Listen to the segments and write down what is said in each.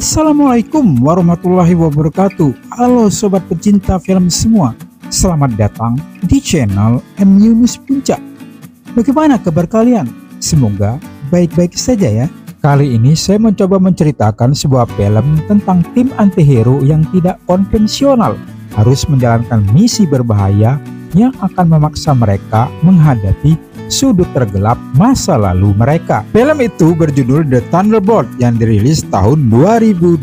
Assalamualaikum warahmatullahi wabarakatuh. Halo sobat pecinta film semua, selamat datang di channel M Yunus Puncak. Bagaimana kabar kalian? Semoga baik-baik saja ya. Kali ini saya mencoba menceritakan sebuah film tentang tim antihero yang tidak konvensional harus menjalankan misi berbahaya yang akan memaksa mereka menghadapi sudut tergelap masa lalu mereka. Film itu berjudul The Thunderbolt yang dirilis tahun 2025,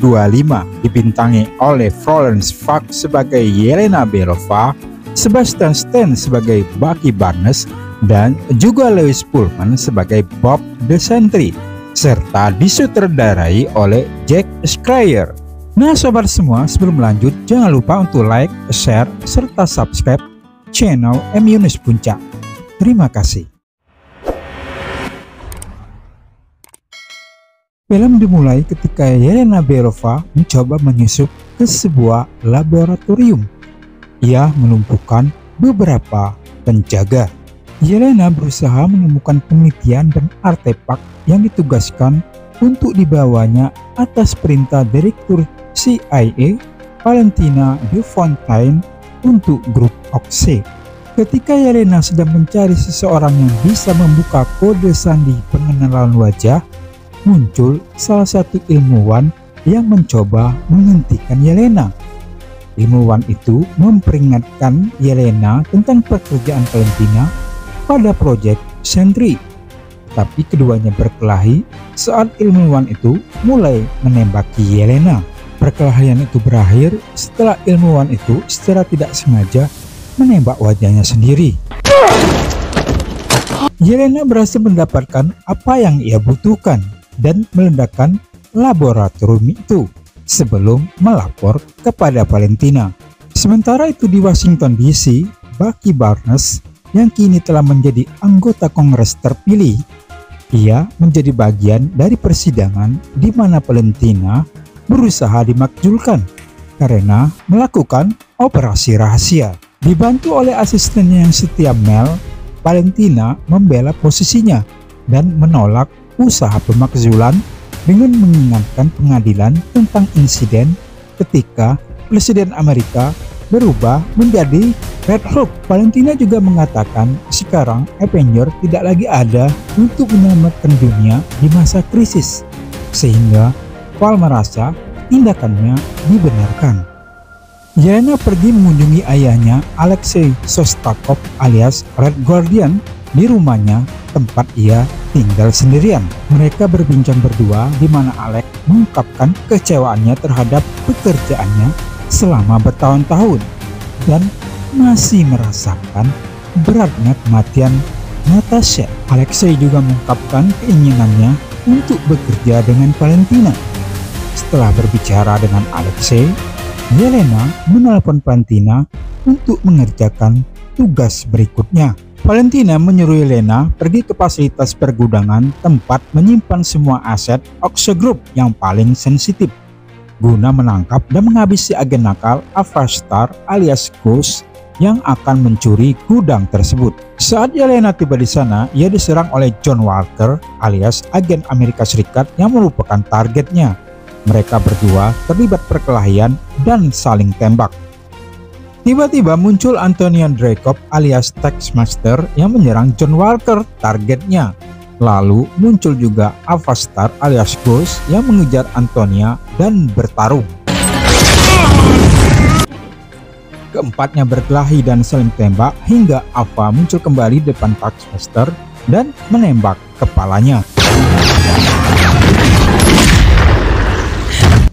dibintangi oleh Florence Pugh sebagai Yelena Belova, Sebastian Stan sebagai Bucky Barnes, dan juga Lewis Pullman sebagai Bob the Sentry, serta disutradarai oleh Jack Schreier. Nah sobat semua, sebelum lanjut jangan lupa untuk like, share, serta subscribe channel M Yunus Puncak. Terima kasih. Film dimulai ketika Yelena Belova mencoba menyusup ke sebuah laboratorium. Ia melumpuhkan beberapa penjaga. Yelena berusaha menemukan penelitian dan artefak yang ditugaskan untuk dibawanya atas perintah Direktur CIA Valentina de Fontaine untuk grup Oxy. Ketika Yelena sedang mencari seseorang yang bisa membuka kode sandi pengenalan wajah, muncul salah satu ilmuwan yang mencoba menghentikan Yelena. Ilmuwan itu memperingatkan Yelena tentang pekerjaan Valentina pada proyek Sentry. Tapi keduanya berkelahi saat ilmuwan itu mulai menembaki Yelena. Perkelahian itu berakhir setelah ilmuwan itu secara tidak sengaja menembak wajahnya sendiri. Yelena berhasil mendapatkan apa yang ia butuhkan dan meledakkan laboratorium itu sebelum melapor kepada Valentina. Sementara itu di Washington DC, Bucky Barnes yang kini telah menjadi anggota Kongres terpilih, ia menjadi bagian dari persidangan di mana Valentina berusaha dimakzulkan karena melakukan operasi rahasia. Dibantu oleh asistennya yang setia Mel, Valentina membela posisinya dan menolak usaha pemakzulan dengan mengingatkan pengadilan tentang insiden ketika Presiden Amerika berubah menjadi Red Hulk. Valentina juga mengatakan sekarang Avenger tidak lagi ada untuk menyelamatkan dunia di masa krisis, sehingga Val merasa tindakannya dibenarkan. Yelena pergi mengunjungi ayahnya Alexei Shostakov alias Red Guardian di rumahnya tempat ia tinggal sendirian. Mereka berbincang berdua di mana Alex mengungkapkan kekecewaannya terhadap pekerjaannya selama bertahun-tahun dan masih merasakan beratnya kematian Natasha. Alexei juga mengungkapkan keinginannya untuk bekerja dengan Valentina. Setelah berbicara dengan Alexei, Yelena menelpon Valentina untuk mengerjakan tugas berikutnya. Valentina menyuruh Yelena pergi ke fasilitas pergudangan tempat menyimpan semua aset Oxy Group yang paling sensitif guna menangkap dan menghabisi agen nakal Avastar alias Ghost yang akan mencuri gudang tersebut. Saat Yelena tiba di sana, ia diserang oleh John Walker alias agen Amerika Serikat yang merupakan targetnya. Mereka berdua terlibat perkelahian dan saling tembak. Tiba-tiba muncul Antonia Dreykov alias Taskmaster yang menyerang John Walker, targetnya. Lalu muncul juga Avastar alias Ghost yang mengejar Antonia dan bertarung. Keempatnya berkelahi dan saling tembak hingga Ava muncul kembali di depan Taskmaster dan menembak kepalanya.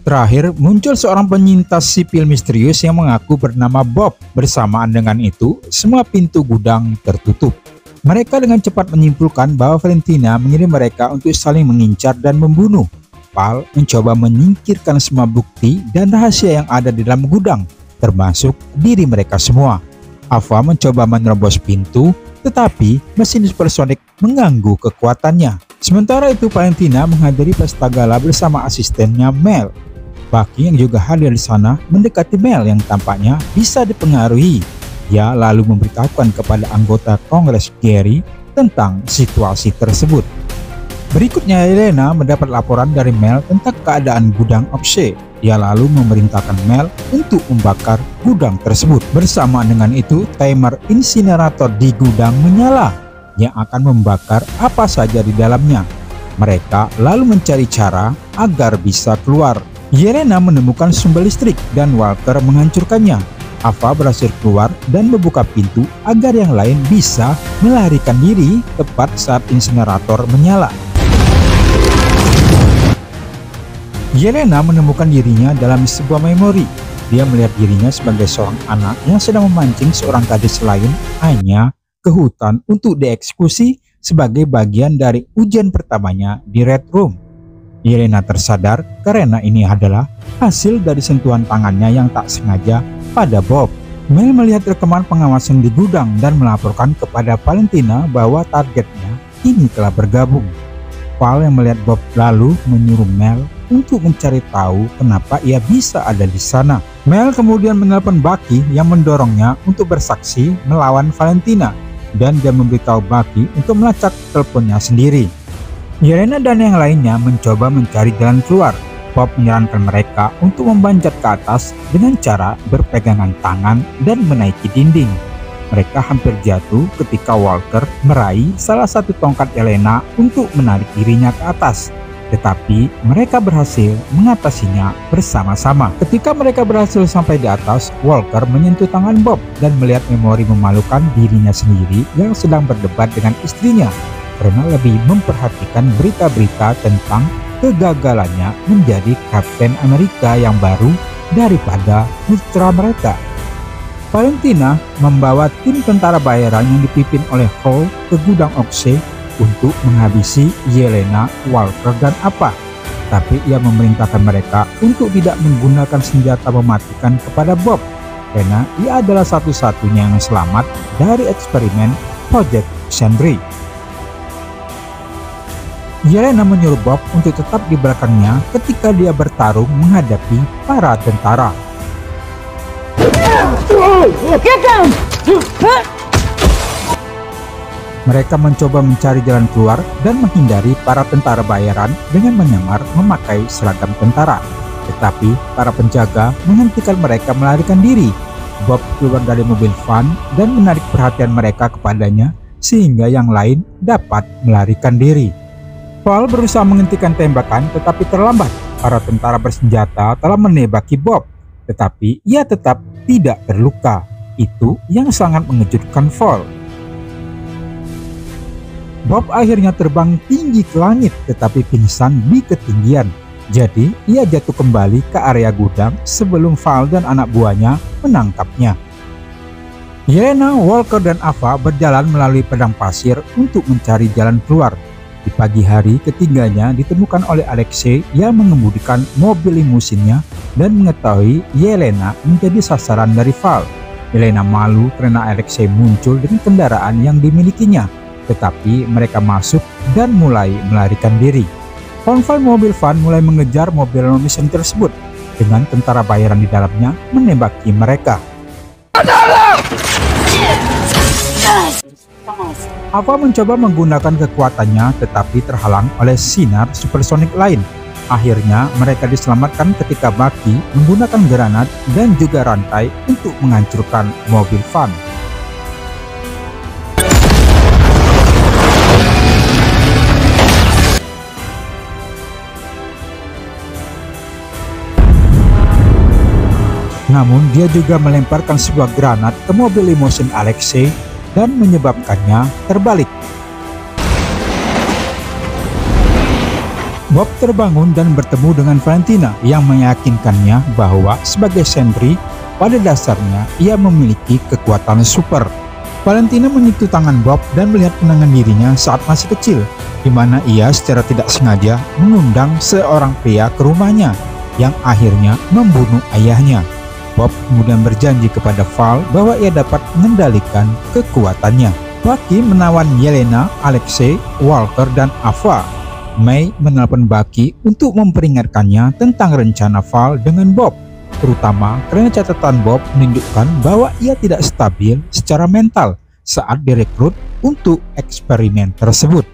Terakhir muncul seorang penyintas sipil misterius yang mengaku bernama Bob. Bersamaan dengan itu, semua pintu gudang tertutup. Mereka dengan cepat menyimpulkan bahwa Valentina mengirim mereka untuk saling mengincar dan membunuh. Val mencoba menyingkirkan semua bukti dan rahasia yang ada di dalam gudang, termasuk diri mereka semua. Ava mencoba menerobos pintu, tetapi mesin supersonik mengganggu kekuatannya. Sementara itu Valentina menghadiri pesta gala bersama asistennya Mel. Bucky yang juga hadir di sana mendekati Mel yang tampaknya bisa dipengaruhi. Ia lalu memberitahukan kepada anggota Kongres Gary tentang situasi tersebut. Berikutnya, Yelena mendapat laporan dari Mel tentang keadaan gudang Oxy. Ia lalu memerintahkan Mel untuk membakar gudang tersebut. Bersamaan dengan itu, timer insinerator di gudang menyala yang akan membakar apa saja di dalamnya. Mereka lalu mencari cara agar bisa keluar. Yelena menemukan sumber listrik dan Walker menghancurkannya. Ava berhasil keluar dan membuka pintu agar yang lain bisa melarikan diri tepat saat insinerator menyala. Yelena menemukan dirinya dalam sebuah memori. Dia melihat dirinya sebagai seorang anak yang sedang memancing seorang gadis lain, Anya, ke hutan untuk dieksekusi sebagai bagian dari ujian pertamanya di Red Room. Yelena tersadar karena ini adalah hasil dari sentuhan tangannya yang tak sengaja pada Bob. Mel melihat rekaman pengawasan di gudang dan melaporkan kepada Valentina bahwa targetnya ini telah bergabung. Val yang melihat Bob lalu menyuruh Mel untuk mencari tahu kenapa ia bisa ada di sana. Mel kemudian menelpon Bucky yang mendorongnya untuk bersaksi melawan Valentina, dan dia memberitahu Bucky untuk melacak teleponnya sendiri. Yelena dan yang lainnya mencoba mencari jalan keluar. Bob menyarankan mereka untuk memanjat ke atas dengan cara berpegangan tangan dan menaiki dinding. Mereka hampir jatuh ketika Walker meraih salah satu tongkat Yelena untuk menarik dirinya ke atas. Tetapi mereka berhasil mengatasinya bersama-sama. Ketika mereka berhasil sampai di atas, Walker menyentuh tangan Bob dan melihat memori memalukan dirinya sendiri yang sedang berdebat dengan istrinya karena lebih memperhatikan berita-berita tentang kegagalannya menjadi Kapten Amerika yang baru daripada mitra mereka. Valentina membawa tim tentara bayaran yang dipimpin oleh Hall ke gudang Oxy untuk menghabisi Yelena, Walker, dan Ava. Tapi ia memerintahkan mereka untuk tidak menggunakan senjata mematikan kepada Bob, karena ia adalah satu-satunya yang selamat dari eksperimen Project Sentry. Yelena menyuruh Bob untuk tetap di belakangnya ketika dia bertarung menghadapi para tentara. Mereka mencoba mencari jalan keluar dan menghindari para tentara bayaran dengan menyamar memakai seragam tentara. Tetapi para penjaga menghentikan mereka melarikan diri. Bob keluar dari mobil van dan menarik perhatian mereka kepadanya sehingga yang lain dapat melarikan diri. Val berusaha menghentikan tembakan tetapi terlambat. Para tentara bersenjata telah menembaki Bob, tetapi ia tetap tidak terluka. Itu yang sangat mengejutkan Val. Bob akhirnya terbang tinggi ke langit tetapi pingsan di ketinggian. Jadi ia jatuh kembali ke area gudang sebelum Val dan anak buahnya menangkapnya. Yelena, Walker, dan Ava berjalan melalui padang pasir untuk mencari jalan keluar. Di pagi hari, ketiganya ditemukan oleh Alexei yang mengemudikan mobil limusinnya dan mengetahui Yelena menjadi sasaran dari Val. Yelena malu karena Alexei muncul dengan kendaraan yang dimilikinya, tetapi mereka masuk dan mulai melarikan diri. Konvoi mobil van mulai mengejar mobil limusin tersebut dengan tentara bayaran di dalamnya menembaki mereka. Ava mencoba menggunakan kekuatannya tetapi terhalang oleh sinar supersonik lain. Akhirnya mereka diselamatkan ketika Bucky menggunakan granat dan juga rantai untuk menghancurkan mobil van. Namun dia juga melemparkan sebuah granat ke mobil limusin Alexei dan menyebabkannya terbalik. Bob terbangun dan bertemu dengan Valentina yang meyakinkannya bahwa sebagai sentri, pada dasarnya ia memiliki kekuatan super. Valentina menyentuh tangan Bob dan melihat kenangan dirinya saat masih kecil, di mana ia secara tidak sengaja mengundang seorang pria ke rumahnya yang akhirnya membunuh ayahnya. Bob kemudian berjanji kepada Val bahwa ia dapat mengendalikan kekuatannya. Bucky menawan Yelena, Alexei, Walker, dan Ava. May menelpon Bucky untuk memperingatkannya tentang rencana Val dengan Bob, terutama karena catatan Bob menunjukkan bahwa ia tidak stabil secara mental saat direkrut untuk eksperimen tersebut.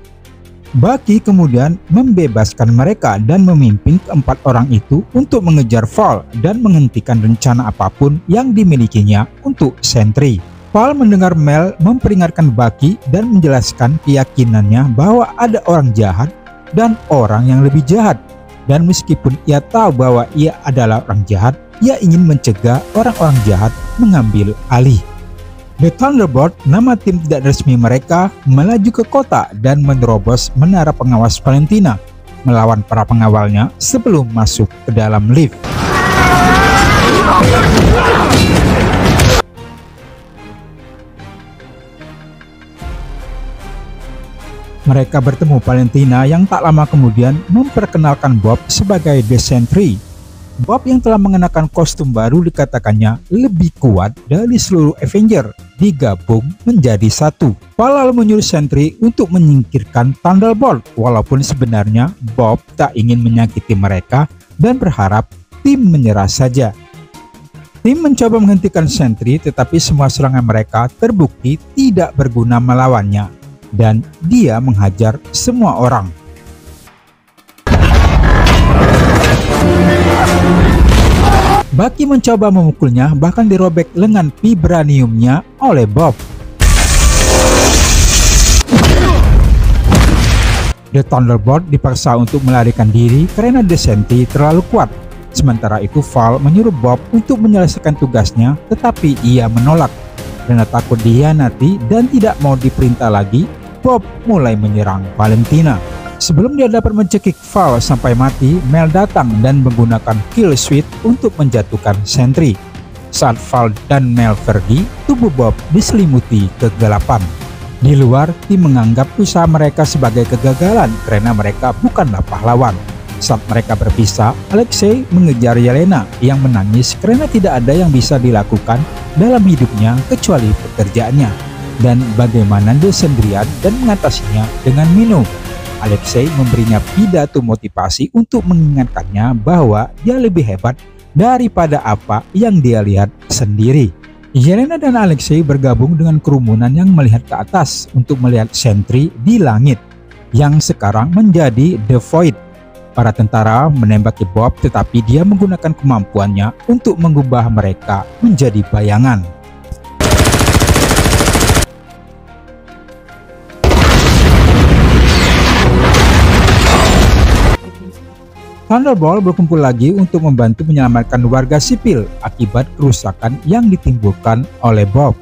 Bucky kemudian membebaskan mereka dan memimpin keempat orang itu untuk mengejar Val dan menghentikan rencana apapun yang dimilikinya untuk Sentry. Val mendengar Mel memperingatkan Bucky dan menjelaskan keyakinannya bahwa ada orang jahat dan orang yang lebih jahat. Dan meskipun ia tahu bahwa ia adalah orang jahat, ia ingin mencegah orang-orang jahat mengambil alih. The Thunderbolt, nama tim tidak resmi mereka, melaju ke kota dan menerobos menara pengawas Valentina, melawan para pengawalnya sebelum masuk ke dalam lift. Mereka bertemu Valentina yang tak lama kemudian memperkenalkan Bob sebagai The Sentry. Bob yang telah mengenakan kostum baru dikatakannya lebih kuat dari seluruh Avenger digabung menjadi satu. Val lalu menyuruh Sentry untuk menyingkirkan Thunderbolt, walaupun sebenarnya Bob tak ingin menyakiti mereka dan berharap tim menyerah saja. Tim mencoba menghentikan Sentry, tetapi semua serangan mereka terbukti tidak berguna melawannya dan dia menghajar semua orang. Bucky mencoba memukulnya, bahkan dirobek lengan vibraniumnya oleh Bob. The Thunderbolt dipaksa untuk melarikan diri karena The Sentry terlalu kuat. Sementara itu Val menyuruh Bob untuk menyelesaikan tugasnya, tetapi ia menolak. Karena takut dihianati dan tidak mau diperintah lagi, Bob mulai menyerang Valentina. Sebelum dia dapat mencekik Val sampai mati, Mel datang dan menggunakan kill switch untuk menjatuhkan Sentry. Saat Val dan Mel pergi, tubuh Bob diselimuti kegelapan. Di luar, tim menganggap usaha mereka sebagai kegagalan karena mereka bukanlah pahlawan. Saat mereka berpisah, Alexei mengejar Yelena yang menangis karena tidak ada yang bisa dilakukan dalam hidupnya kecuali pekerjaannya, dan bagaimana dia sendirian dan mengatasinya dengan minum. Alexei memberinya pidato motivasi untuk mengingatkannya bahwa dia lebih hebat daripada apa yang dia lihat sendiri. Yelena dan Alexei bergabung dengan kerumunan yang melihat ke atas untuk melihat Sentry di langit, yang sekarang menjadi The Void. Para tentara menembaki Bob, tetapi dia menggunakan kemampuannya untuk mengubah mereka menjadi bayangan. Thunderbolt berkumpul lagi untuk membantu menyelamatkan warga sipil akibat kerusakan yang ditimbulkan oleh Bob.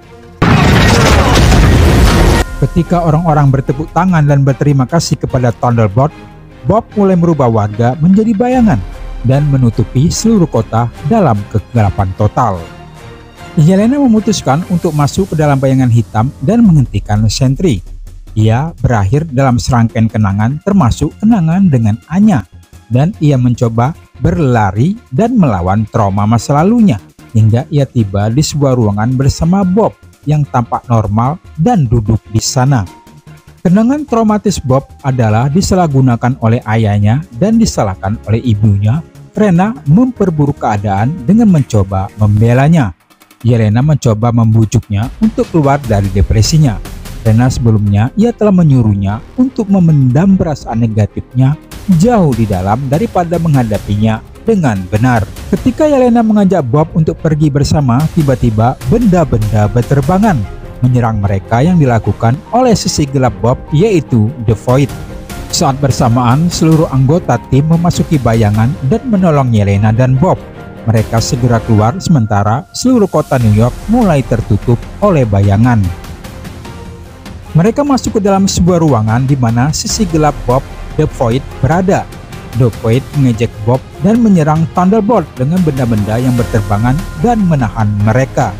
Ketika orang-orang bertepuk tangan dan berterima kasih kepada Thunderbolt, Bob mulai merubah warga menjadi bayangan dan menutupi seluruh kota dalam kegelapan total. Yelena memutuskan untuk masuk ke dalam bayangan hitam dan menghentikan Sentry. Ia berakhir dalam serangkaian kenangan, termasuk kenangan dengan Anya, dan ia mencoba berlari dan melawan trauma masa lalunya hingga ia tiba di sebuah ruangan bersama Bob yang tampak normal dan duduk di sana. Kenangan traumatis Bob adalah disalahgunakan oleh ayahnya dan disalahkan oleh ibunya karena memperburuk keadaan dengan mencoba membelanya. Yelena mencoba membujuknya untuk keluar dari depresinya karena sebelumnya ia telah menyuruhnya untuk memendam perasaan negatifnya jauh di dalam daripada menghadapinya dengan benar. Ketika Yelena mengajak Bob untuk pergi bersama, tiba-tiba benda-benda berterbangan menyerang mereka yang dilakukan oleh sisi gelap Bob, yaitu The Void. Saat bersamaan, seluruh anggota tim memasuki bayangan dan menolong Yelena dan Bob. Mereka segera keluar sementara seluruh kota New York mulai tertutup oleh bayangan. Mereka masuk ke dalam sebuah ruangan di mana sisi gelap Bob, The Void, berada. The Void mengejek Bob dan menyerang Thunderbolt dengan benda-benda yang berterbangan dan menahan mereka.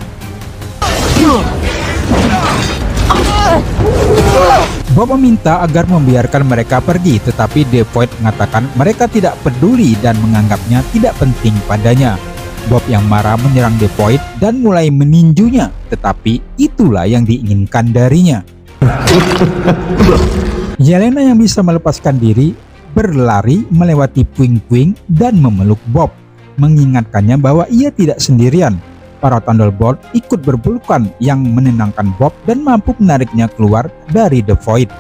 Bob meminta agar membiarkan mereka pergi, tetapi The Void mengatakan mereka tidak peduli dan menganggapnya tidak penting padanya. Bob yang marah menyerang The Void dan mulai meninjunya, tetapi itulah yang diinginkan darinya. Yelena yang bisa melepaskan diri berlari melewati puing-puing dan memeluk Bob, mengingatkannya bahwa ia tidak sendirian. Para Thunderbolt ikut berpelukan yang menenangkan Bob dan mampu menariknya keluar dari The Void.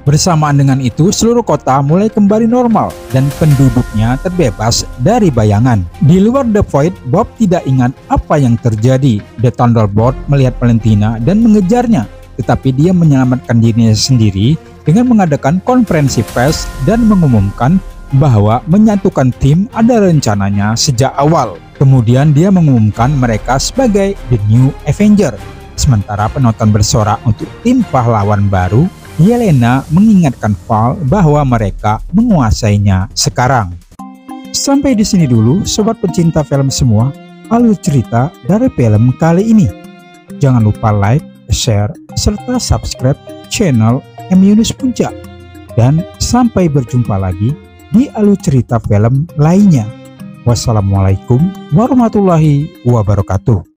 Bersamaan dengan itu, seluruh kota mulai kembali normal dan penduduknya terbebas dari bayangan. Di luar The Void, Bob tidak ingat apa yang terjadi. The Thunderbolt melihat Valentina dan mengejarnya, tetapi dia menyelamatkan dirinya sendiri dengan mengadakan konferensi pers dan mengumumkan bahwa menyatukan tim ada rencananya sejak awal. Kemudian dia mengumumkan mereka sebagai The New Avenger. Sementara penonton bersorak untuk tim pahlawan baru, Yelena mengingatkan Val bahwa mereka menguasainya sekarang. Sampai di sini dulu sobat pencinta film semua, alur cerita dari film kali ini. Jangan lupa like, share, serta subscribe channel M Yunus Puncak. Dan sampai berjumpa lagi di alur cerita film lainnya. Wassalamualaikum warahmatullahi wabarakatuh.